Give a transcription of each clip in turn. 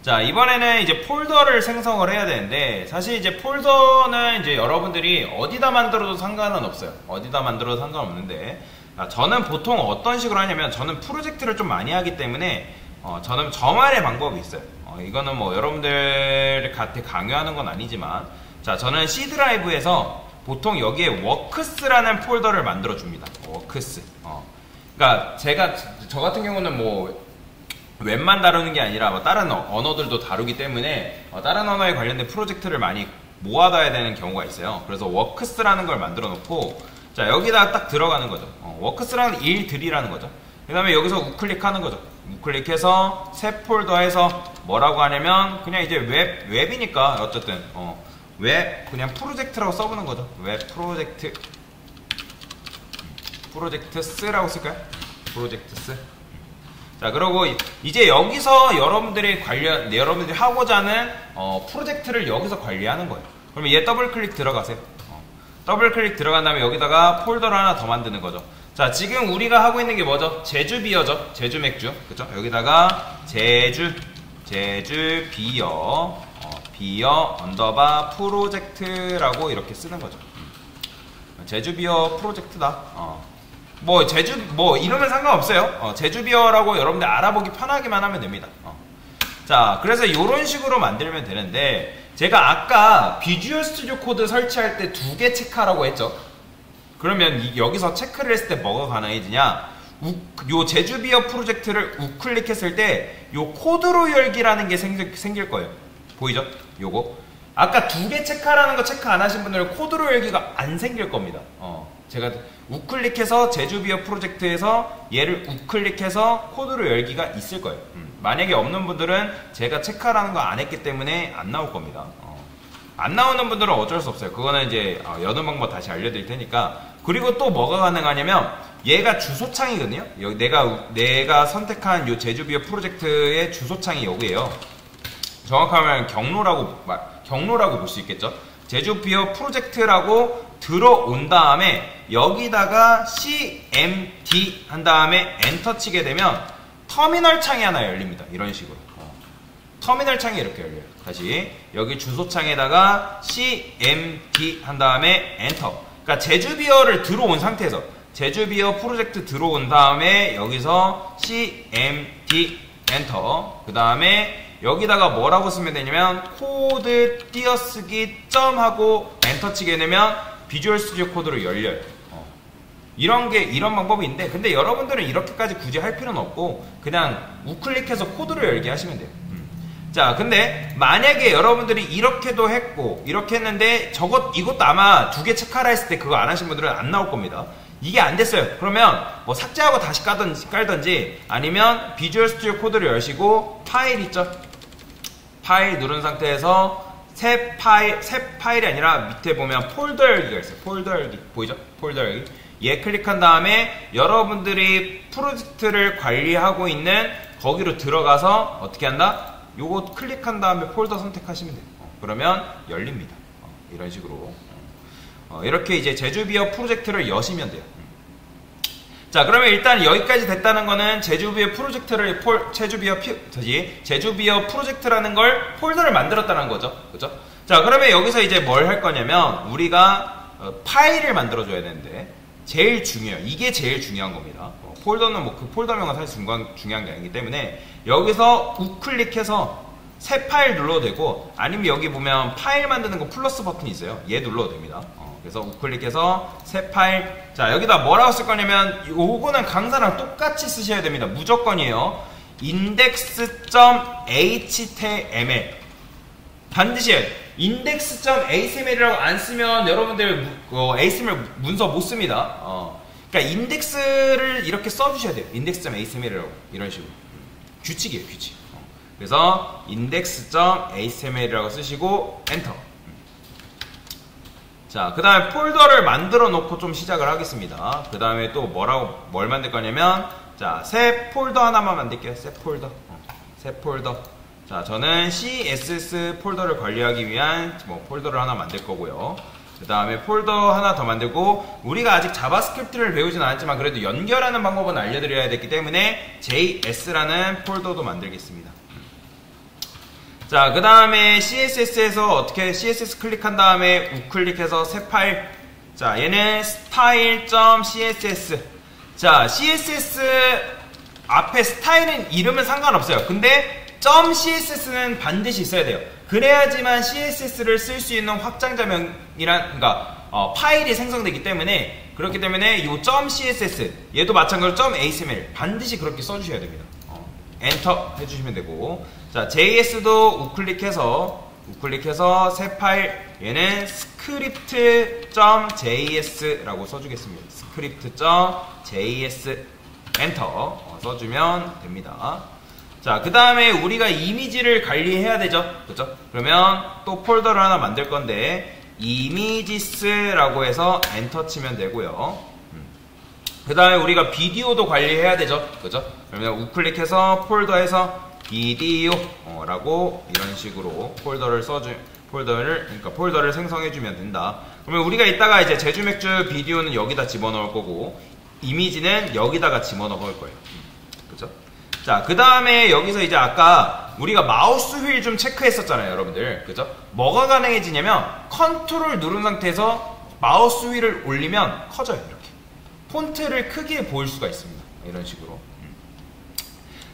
자, 이번에는 이제 폴더를 생성을 해야 되는데, 사실 이제 폴더는 이제 여러분들이 어디다 만들어도 상관은 없어요. 어디다 만들어도 상관없는데, 저는 보통 어떤 식으로 하냐면, 저는 프로젝트를 좀 많이 하기 때문에, 저는 저만의 방법이 있어요. 이거는 뭐 여러분들한테 강요하는 건 아니지만, 자, 저는 C 드라이브에서 보통 여기에 워크스라는 폴더를 만들어 줍니다. 워크스. 그러니까 저 같은 경우는 뭐 웹만 다루는 게 아니라 뭐 다른 언어들도 다루기 때문에 다른 언어에 관련된 프로젝트를 많이 모아둬야 되는 경우가 있어요. 그래서 워크스라는 걸 만들어 놓고, 자, 여기다 딱 들어가는 거죠. 워크스라는 일들이라는 거죠. 그 다음에 여기서 우클릭하는 거죠. 우클릭해서 새 폴더 해서 뭐라고 하냐면, 그냥 이제 웹이니까 어쨌든 웹 그냥 프로젝트라고 써보는 거죠. 웹 프로젝트스라고 쓸까요? 프로젝트스. 자, 그리고 이제 여기서 여러분들이 하고자 하는 프로젝트를 여기서 관리하는 거예요. 그러면 얘 더블 클릭 들어가세요. 더블 클릭 들어간 다음에 여기다가 폴더를 하나 더 만드는 거죠. 자, 지금 우리가 하고 있는 게 뭐죠? 제주 비어죠. 제주 맥주. 그죠? 여기다가 제주 비어 언더바 프로젝트라고 이렇게 쓰는 거죠. 제주 비어 프로젝트다. 뭐 이러면 상관없어요. 제주 비어라고 여러분들 알아보기 편하게만 하면 됩니다. 자, 그래서 이런 식으로 만들면 되는데, 제가 아까 비주얼 스튜디오 코드 설치할 때 2개 체크하라고 했죠. 그러면 여기서 체크를 했을 때 뭐가 가능해지냐? 요 제주 비어 프로젝트를 우클릭했을 때 요 코드로 열기라는 게 생길 거예요. 보이죠? 요거. 아까 2개 체크하라는 거 체크 안 하신 분들은 코드로 열기가 안 생길 겁니다. 제가 우클릭해서 제주 비어 프로젝트에서 얘를 우클릭해서 코드로 열기가 있을 거예요. 만약에 없는 분들은 제가 체크하라는 거 안 했기 때문에 안 나올 겁니다. 안 나오는 분들은 어쩔 수 없어요. 그거는 이제 여는 방법 다시 알려드릴 테니까. 그리고 또 뭐가 가능하냐면, 얘가 주소창이거든요. 내가 선택한 요 제주 비어 프로젝트의 주소창이 여기에요. 정확하면 경로라고 볼 수 있겠죠. 제주 비어 프로젝트라고 들어온 다음에 여기다가 CMD 한 다음에 엔터 치게 되면 터미널 창이 하나 열립니다. 이런 식으로. 터미널 창이 이렇게 열려요. 다시 여기 주소창에다가 CMD 한 다음에 엔터. 그러니까 제주 비어를 들어온 상태에서 제주 비어 프로젝트 들어온 다음에 여기서 CMD 엔터. 그 다음에 여기다가 뭐라고 쓰면 되냐면 코드 띄어쓰기 점 하고 엔터 치게 되면 비주얼 스튜디오 코드로 열려요. 이런 방법이 있는데, 근데 여러분들은 이렇게까지 굳이 할 필요는 없고 그냥 우클릭해서 코드로 열게 하시면 돼요. 자, 근데 만약에 여러분들이 이렇게도 했고 이렇게 했는데 이것도 아마 2개 체크하라 했을 때 그거 안 하신 분들은 안 나올 겁니다. 이게 안 됐어요. 그러면 뭐 삭제하고 다시 깔든지 아니면 비주얼 스튜디오 코드를 열시고 파일 있죠? 파일 누른 상태에서 새 파일이 아니라 밑에 보면 폴더 열기가 있어요. 폴더 열기 보이죠? 폴더 열기. 얘 클릭한 다음에 여러분들이 프로젝트를 관리하고 있는 거기로 들어가서 어떻게 한다? 요거 클릭한 다음에 폴더 선택하시면 돼요. 그러면 열립니다. 이런 식으로 이렇게 이제 제주 비어 프로젝트를 여시면 돼요. 자, 그러면 일단 여기까지 됐다는 거는 제주 비어 프로젝트라는 걸 폴더를 만들었다는 거죠. 그죠? 자, 그러면 여기서 이제 뭘 할 거냐면 우리가 파일을 만들어 줘야 되는데, 제일 중요해요. 이게 제일 중요한 겁니다. 폴더는 뭐 그 폴더명은 사실 중요한 게 아니기 때문에 여기서 우클릭해서 새 파일 눌러도 되고, 아니면 여기 보면 파일 만드는 거 플러스 버튼이 있어요. 얘 눌러도 됩니다. 그래서 우클릭해서 새 파일. 자, 여기다 뭐라고 쓸 거냐면 요거는 강사랑 똑같이 쓰셔야 됩니다. 무조건이에요. index.html 반드시 해요. index.html이라고 안 쓰면 여러분들 HTML 문서 못 씁니다. 그러니까 인덱스를 이렇게 써주셔야 돼요. index.html이라고 이런 식으로 규칙이에요, 규칙. 그래서 index.html이라고 쓰시고 엔터. 자, 그 다음에 폴더를 만들어 놓고 좀 시작을 하겠습니다. 그 다음에 또 뭘 만들 거냐면, 자, 새 폴더 하나만 만들게요. 새 폴더. 새 폴더. 자, 저는 CSS 폴더를 관리하기 위한 폴더를 하나 만들 거고요. 그 다음에 폴더 하나 더 만들고, 우리가 아직 자바스크립트를 배우진 않았지만 그래도 연결하는 방법은 알려드려야 되기 때문에 JS라는 폴더도 만들겠습니다. 자, 그 다음에 CSS에서 어떻게 CSS 클릭한 다음에 우클릭해서 새 파일. 자, 얘는 style.css. 자, CSS 앞에 스타일은 이름은 상관없어요. 근데 .css는 반드시 있어야 돼요. 그래야지만 CSS를 쓸 수 있는 그러니까 파일이 생성되기 때문에, 그렇기 때문에 이 .css 얘도 마찬가지로 .acml 반드시 그렇게 써주셔야 됩니다. 엔터 해주시면 되고, 자, JS도 우클릭해서 새 파일, 얘는 script.js라고 써주겠습니다. script.js 엔터 써주면 됩니다. 자, 그 다음에 우리가 이미지를 관리해야 되죠. 그렇죠? 그러면 또 폴더를 하나 만들 건데 이미지스라고 해서 엔터 치면 되고요. 그 다음에 우리가 비디오도 관리해야 되죠. 그죠? 그러면 우클릭해서 폴더에서 비디오라고 이런 식으로 폴더를 생성해주면 된다. 그러면 우리가 이따가 이제 제주맥주 비디오는 여기다 집어넣을 거고, 이미지는 여기다가 집어넣을 거예요. 그죠? 자, 그 다음에 여기서 이제 아까 우리가 마우스 휠 좀 체크했었잖아요, 여러분들. 그죠? 뭐가 가능해지냐면, 컨트롤 누른 상태에서 마우스 휠을 올리면 커져요, 이렇게. 폰트를 크게 보일 수가 있습니다. 이런 식으로.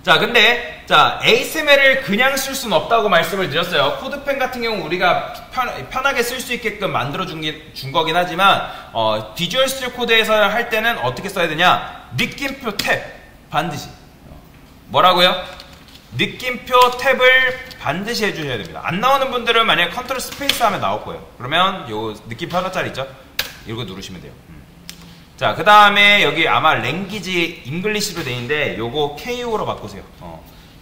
자, 근데, 자, ASML을 그냥 쓸 수는 없다고 말씀을 드렸어요. 코드펜 같은 경우 우리가 편하게 쓸 수 있게끔 만들어준 거긴 하지만, 비주얼 스튜디오 코드에서 할 때는 어떻게 써야 되냐? 느낌표 탭. 반드시. 뭐라고요? 느낌표 탭을 반드시 해주셔야 됩니다. 안 나오는 분들은 만약에 컨트롤 스페이스 하면 나올 거예요. 그러면 요 느낌표 하나짜리 있죠? 이거 누르시면 돼요. 자, 그 다음에 여기 아마 랭귀지 잉글리시로 돼 있는데 요거 KO로 바꾸세요.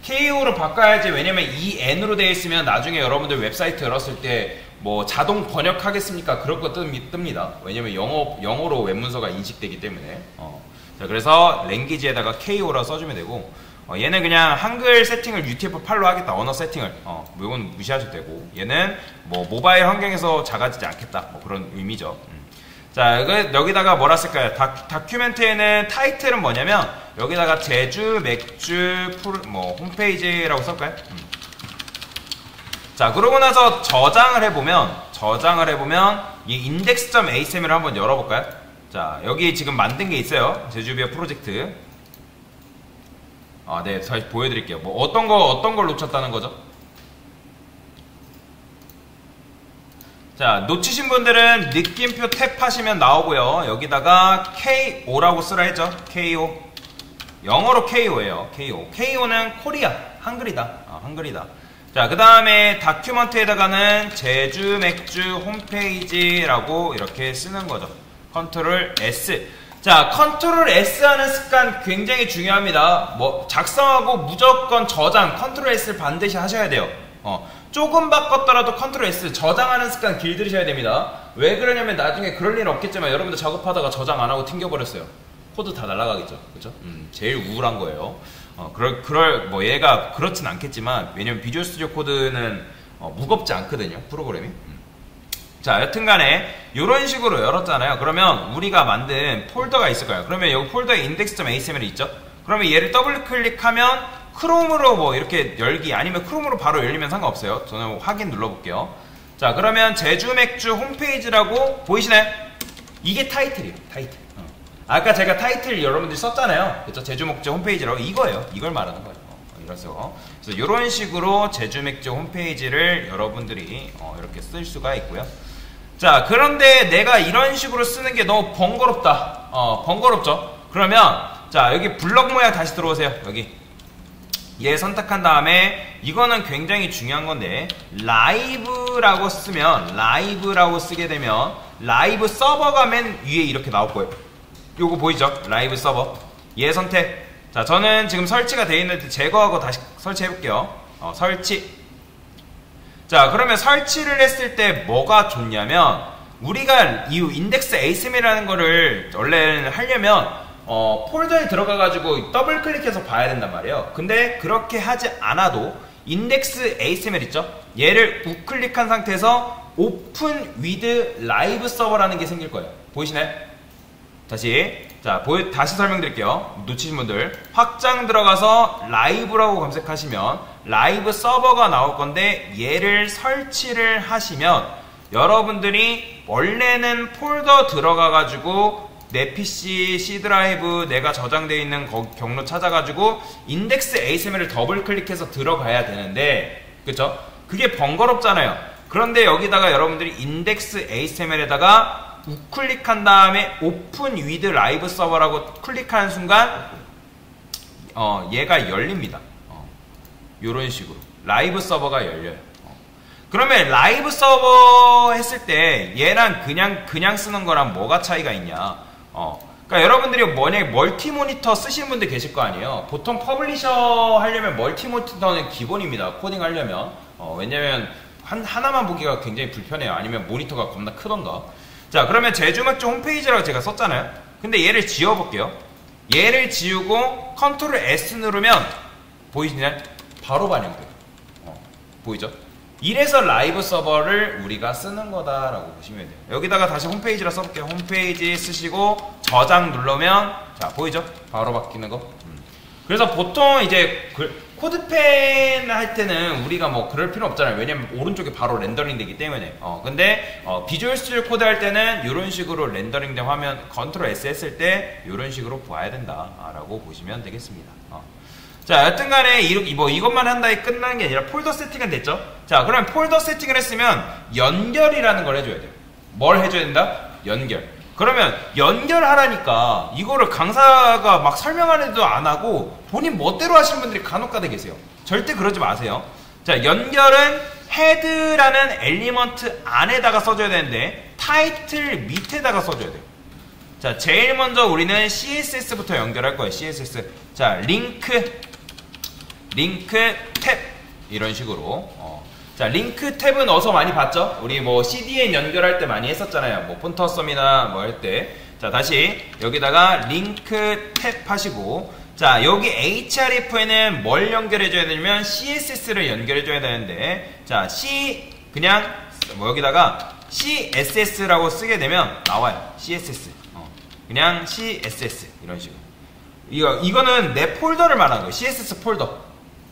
KO로 바꿔야지. 왜냐면 이 N으로 되어 있으면 나중에 여러분들 웨브사이트 열었을 때 뭐 자동 번역하겠습니까? 그럴 거 뜹니다. 왜냐면 영어로 웹문서가 인식되기 때문에. 자, 그래서 랭귀지에다가 KO라 써주면 되고, 얘는 그냥 한글 세팅을 UTF-8로 하겠다. 언어 세팅을. 이건 무시하셔도 되고, 얘는 뭐 모바일 환경에서 작아지지 않겠다. 뭐 그런 의미죠. 자, 여기다가 뭐라 쓸까요? 다큐멘트에는 타이틀은 뭐냐면 여기다가 제주 맥주 홈페이지라고 쓸까요? 자, 그러고 나서 저장을 해보면 이 index.acml을 한번 열어볼까요? 자, 여기 지금 만든 게 있어요. 제주비어 프로젝트. 네, 다시 보여드릴게요. 뭐 어떤 걸 놓쳤다는 거죠? 자, 놓치신 분들은 느낌표 탭 하시면 나오고요. 여기다가 KO라고 쓰라 했죠. KO. 영어로 KO예요. KO. KO는 코리아. 한글이다. 한글이다. 자, 그 다음에 다큐먼트에다가는 제주 맥주 홈페이지라고 이렇게 쓰는 거죠. 컨트롤 S. 자, 컨트롤 S 하는 습관 굉장히 중요합니다. 뭐 작성하고 무조건 저장, 컨트롤 S를 반드시 하셔야 돼요. 조금 바꿨더라도 컨트롤 S 저장하는 습관 길들이셔야 됩니다. 왜 그러냐면 나중에 그럴 일은 없겠지만 여러분들 작업하다가 저장 안 하고 튕겨버렸어요. 코드 다 날아가겠죠. 그죠? 제일 우울한 거예요. 뭐 얘가 그렇진 않겠지만, 왜냐면 비주얼 스튜디오 코드는 무겁지 않거든요. 프로그램이. 자, 여튼간에 이런 식으로 열었잖아요. 그러면 우리가 만든 폴더가 있을 거예요. 그러면 여기 폴더에 index.acml이 있죠. 그러면 얘를 더블 클릭하면 크롬으로 뭐 이렇게 열기, 아니면 크롬으로 바로 열리면 상관없어요. 저는 확인 눌러볼게요. 자, 그러면 제주 맥주 홈페이지라고 보이시나요? 이게 타이틀이에요. 타이틀. 아까 제가 타이틀 여러분들이 썼잖아요. 그렇죠? 제주 맥주 홈페이지라고 이거예요. 이걸 말하는 거예요. 그래서 이런 식으로 제주 맥주 홈페이지를 여러분들이 이렇게 쓸 수가 있고요. 자, 그런데 내가 이런 식으로 쓰는 게 너무 번거롭다. 번거롭죠? 그러면 자, 여기 블럭 모양 다시 들어오세요. 여기 얘 선택한 다음에 이거는 굉장히 중요한 건데, 라이브라고 쓰게 되면 라이브 서버가 맨 위에 이렇게 나올 거예요. 요거 보이죠? 라이브 서버. 얘 선택. 자, 저는 지금 설치가 되어 있는데 제거하고 다시 설치해 볼게요. 설치. 자, 그러면 설치를 했을 때 뭐가 좋냐면, 우리가 이 인덱스 ASM이라는 거를 원래는 하려면 폴더에 들어가가지고 더블 클릭해서 봐야 된단 말이에요. 근데 그렇게 하지 않아도 인덱스 ASML 있죠? 얘를 우클릭한 상태에서 오픈 위드 라이브 서버라는 게 생길 거예요. 보이시나요? 다시 설명드릴게요. 놓치신 분들 확장 들어가서 라이브라고 검색하시면 라이브 서버가 나올 건데 얘를 설치를 하시면 여러분들이 원래는 폴더 들어가 가지고 내 PC C 드라이브 내가 저장되어 있는 경로 찾아가지고 인덱스 ASML을 더블 클릭해서 들어가야 되는데, 그쵸? 그게 번거롭잖아요. 그런데 여기다가 여러분들이 인덱스 ASML에다가 우클릭한 다음에 오픈 위드 라이브 서버라고 클릭하는 순간 얘가 열립니다. 요런 식으로 라이브 서버가 열려요. 그러면 라이브 서버 했을 때 얘랑 그냥 쓰는 거랑 뭐가 차이가 있냐? 그러니까 여러분들이 만약에 멀티 모니터 쓰시는 분들 계실 거 아니에요. 보통 퍼블리셔 하려면 멀티 모니터는 기본입니다. 코딩 하려면. 왜냐면 하나만 보기가 굉장히 불편해요. 아니면 모니터가 겁나 크던가. 자, 그러면 제주맥주 홈페이지라고 제가 썼잖아요. 근데 얘를 지워볼게요. 얘를 지우고 컨트롤 S 누르면 보이시나요? 바로 반영돼요. 보이죠? 이래서 라이브 서버를 우리가 쓰는 거다라고 보시면 돼요. 여기다가 다시 홈페이지라 써볼게요. 홈페이지 쓰시고 저장 누르면 자, 보이죠? 바로 바뀌는 거. 그래서 보통 이제 코드펜 할 때는 우리가 뭐 그럴 필요 없잖아요. 왜냐면 오른쪽에 바로 렌더링 되기 때문에. 근데 비주얼 스튜디오 코드 할 때는 이런 식으로 렌더링 된 화면 컨트롤 S 했을 때 이런 식으로 봐야 된다라고 보시면 되겠습니다. 자, 여튼간에 이것만 한다에 끝나는 게 아니라 폴더 세팅은 됐죠? 자, 그러면 폴더 세팅을 했으면 연결이라는 걸 해줘야 돼요. 뭘 해줘야 된다? 연결. 그러면 연결하라니까 이거를 강사가 막 설명하는데도 안 하고 본인 멋대로 하시는 분들이 간혹가다 계세요. 절대 그러지 마세요. 자, 연결은 헤드라는 엘리먼트 안에다가 써줘야 되는데 타이틀 밑에다가 써줘야 돼요. 자, 제일 먼저 우리는 CSS부터 연결할 거예요. CSS. 자, 링크 탭 이런 식으로. 자, 링크 탭은 어서 많이 봤죠? 우리 뭐 CDN 연결할 때 많이 했었잖아요. 뭐 폰터썸이나 뭐 할 때. 자, 다시 여기다가 링크 탭 하시고, 자, 여기 href에는 뭘 연결해줘야 되냐면 CSS를 연결해줘야 되는데, 자, 그냥 뭐 여기다가 CSS라고 쓰게 되면 나와요. CSS. 그냥 CSS 이런 식으로. 이거는 내 폴더를 말하는 거예요. CSS 폴더.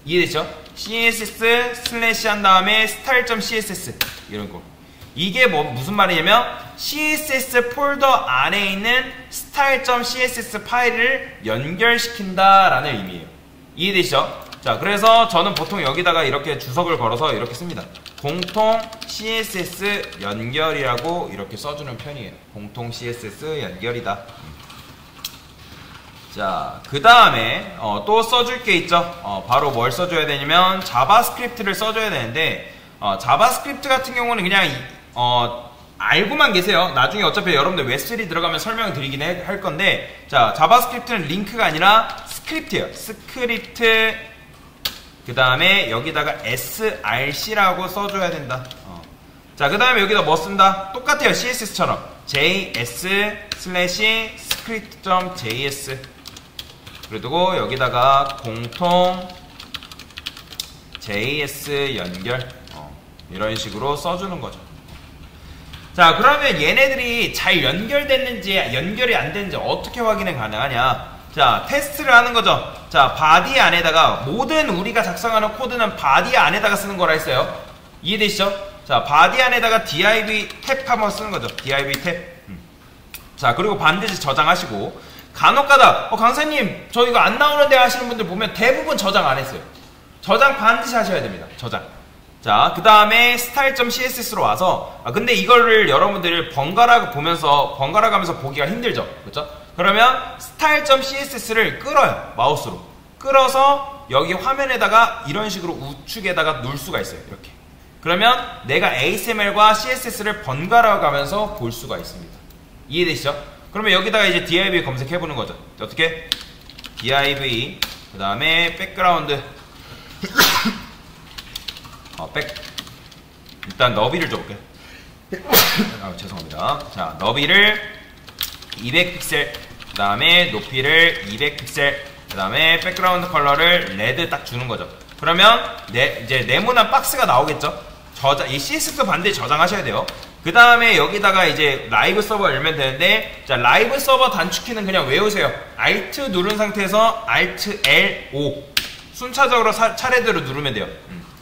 이해되죠? CSS 슬래시 한 다음에 style.css 이런 거. 이게 무슨 말이냐면 CSS 폴더 안에 있는 style.css 파일을 연결시킨다라는 의미예요. 이해되시죠? 자, 그래서 저는 보통 여기다가 이렇게 주석을 걸어서 이렇게 씁니다. 공통 CSS 연결이라고 이렇게 써주는 편이에요. 공통 CSS 연결이다. 자, 그 다음에 또 써줄 게 있죠. 바로 뭘 써줘야 되냐면 자바스크립트를 써줘야 되는데, 자바스크립트 같은 경우는 그냥 알고만 계세요. 나중에 어차피 여러분들 웹3 들어가면 설명을 드리긴 할 건데, 자, 자바스크립트는 링크가 아니라 스크립트예요. 스크립트. 그 다음에 여기다가 src라고 써줘야 된다. 자, 그 다음에 여기다 뭐 쓴다? 똑같아요. CSS처럼 js/script.js 그리고 여기다가 공통 js 연결 이런 식으로 써주는 거죠. 자, 그러면 얘네들이 잘 연결됐는지 연결이 안 됐는지 어떻게 확인이 가능하냐? 자, 테스트를 하는 거죠. 자, 바디 안에다가 모든 우리가 작성하는 코드는 바디 안에다가 쓰는 거라 했어요. 이해되시죠? 자, 바디 안에다가 div 탭 한번 쓰는 거죠. div 탭. 자, 그리고 반드시 저장하시고, 간혹가다 강사님 저 이거 안 나오는데 하시는 분들 보면 대부분 저장 안 했어요. 저장 반드시 하셔야 됩니다. 저장. 자, 그 다음에 style.css로 와서, 근데 이거를 여러분들 번갈아 가면서 보기가 힘들죠. 그렇죠? 그러면 style.css를 끌어요. 마우스로 끌어서 여기 화면에다가 이런 식으로 우측에다가 놓을 수가 있어요. 이렇게. 그러면 내가 ASML과 CSS를 번갈아 가면서 볼 수가 있습니다. 이해되시죠? 그러면 여기다가 이제 div 검색해보는 거죠. 어떻게? div 그 다음에 백그라운드 일단 너비를 줘볼게요. 죄송합니다. 자, 너비를 200픽셀 그 다음에 높이를 200픽셀 그 다음에 백그라운드 컬러를 레드 딱 주는 거죠. 그러면 이제 네모난 박스가 나오겠죠. 이 CSS도 반드시 저장하셔야 돼요. 그 다음에 여기다가 이제 라이브 서버 열면 되는데, 자, 라이브 서버 단축키는 그냥 외우세요. Alt 누른 상태에서 Alt L5 순차적으로 차례대로 누르면 돼요.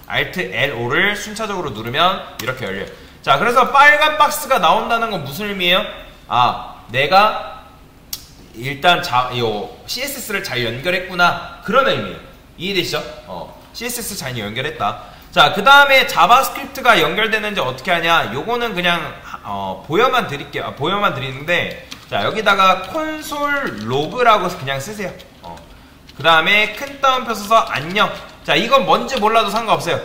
Alt L5를 순차적으로 누르면 이렇게 열려요. 자, 그래서 빨간 박스가 나온다는 건 무슨 의미예요? 아, 내가 일단 CSS를 잘 연결했구나, 그런 의미예요. 이해되시죠? CSS 잘 연결했다. 자, 그 다음에 자바스크립트가 연결되는지 어떻게 하냐, 요거는 그냥 보여만 드릴게요. 보여만 드리는데, 자, 여기다가 콘솔 로그라고 그냥 쓰세요. 그 다음에 큰 따옴표 써서 안녕. 자, 이건 뭔지 몰라도 상관없어요.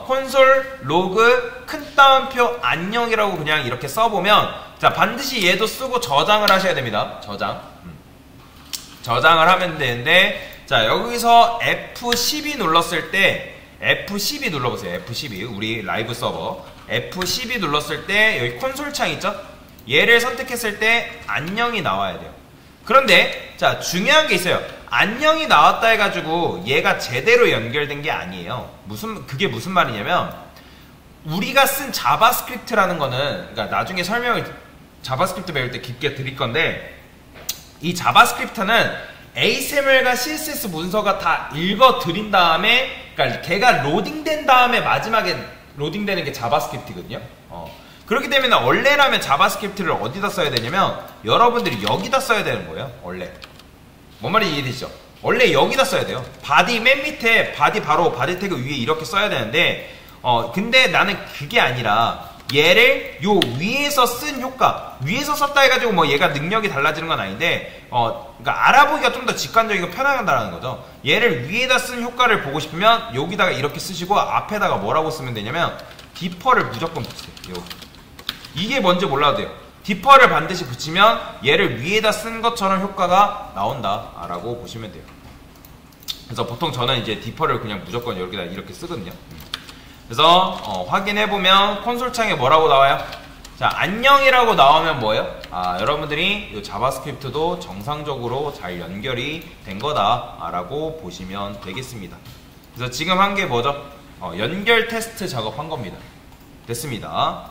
콘솔 로그 큰 따옴표 안녕이라고 그냥 이렇게 써보면, 자, 반드시 얘도 쓰고 저장을 하셔야 됩니다. 저장을 하면 되는데, 자, 여기서 F12 눌렀을 때, F12 눌러보세요. F12. 우리 라이브 서버. F12 눌렀을 때, 여기 콘솔 창 있죠? 얘를 선택했을 때, 안녕이 나와야 돼요. 그런데, 자, 중요한 게 있어요. 안녕이 나왔다 해가지고, 얘가 제대로 연결된 게 아니에요. 그게 무슨 말이냐면, 우리가 쓴 자바스크립트라는 거는, 그러니까 나중에 자바스크립트 배울 때 깊게 드릴 건데, 이 자바스크립트는 HTML과 CSS 문서가 다 읽어 드린 다음에, 그러니까 걔가 로딩된 다음에 마지막에 로딩되는 게 자바스크립트거든요. 그렇기 때문에 원래라면 자바스크립트를 어디다 써야 되냐면, 여러분들이 여기다 써야 되는 거예요. 원래. 뭔 말인지 이해되시죠? 원래 여기다 써야 돼요. 바디 맨 밑에, 바디 태그 위에 이렇게 써야 되는데, 근데 나는 그게 아니라, 얘를 요 위에서 쓴 효과, 위에서 썼다 해가지고 뭐 얘가 능력이 달라지는 건 아닌데, 그러니까 알아보기가 좀 더 직관적이고 편하다는 거죠. 얘를 위에다 쓴 효과를 보고 싶으면 여기다가 이렇게 쓰시고, 앞에다가 뭐라고 쓰면 되냐면 디퍼를 무조건 붙이세요. 여기. 이게 뭔지 몰라도 돼요. 디퍼를 반드시 붙이면 얘를 위에다 쓴 것처럼 효과가 나온다 라고 보시면 돼요. 그래서 보통 저는 이제 디퍼를 그냥 무조건 여기다 이렇게 쓰거든요. 그래서 확인해보면 콘솔 창에 뭐라고 나와요? 자, 안녕이라고 나오면 뭐예요? 아, 여러분들이 이 자바스크립트도 정상적으로 잘 연결이 된 거다 라고 보시면 되겠습니다. 그래서 지금 한 게 뭐죠? 연결 테스트 작업한 겁니다. 됐습니다.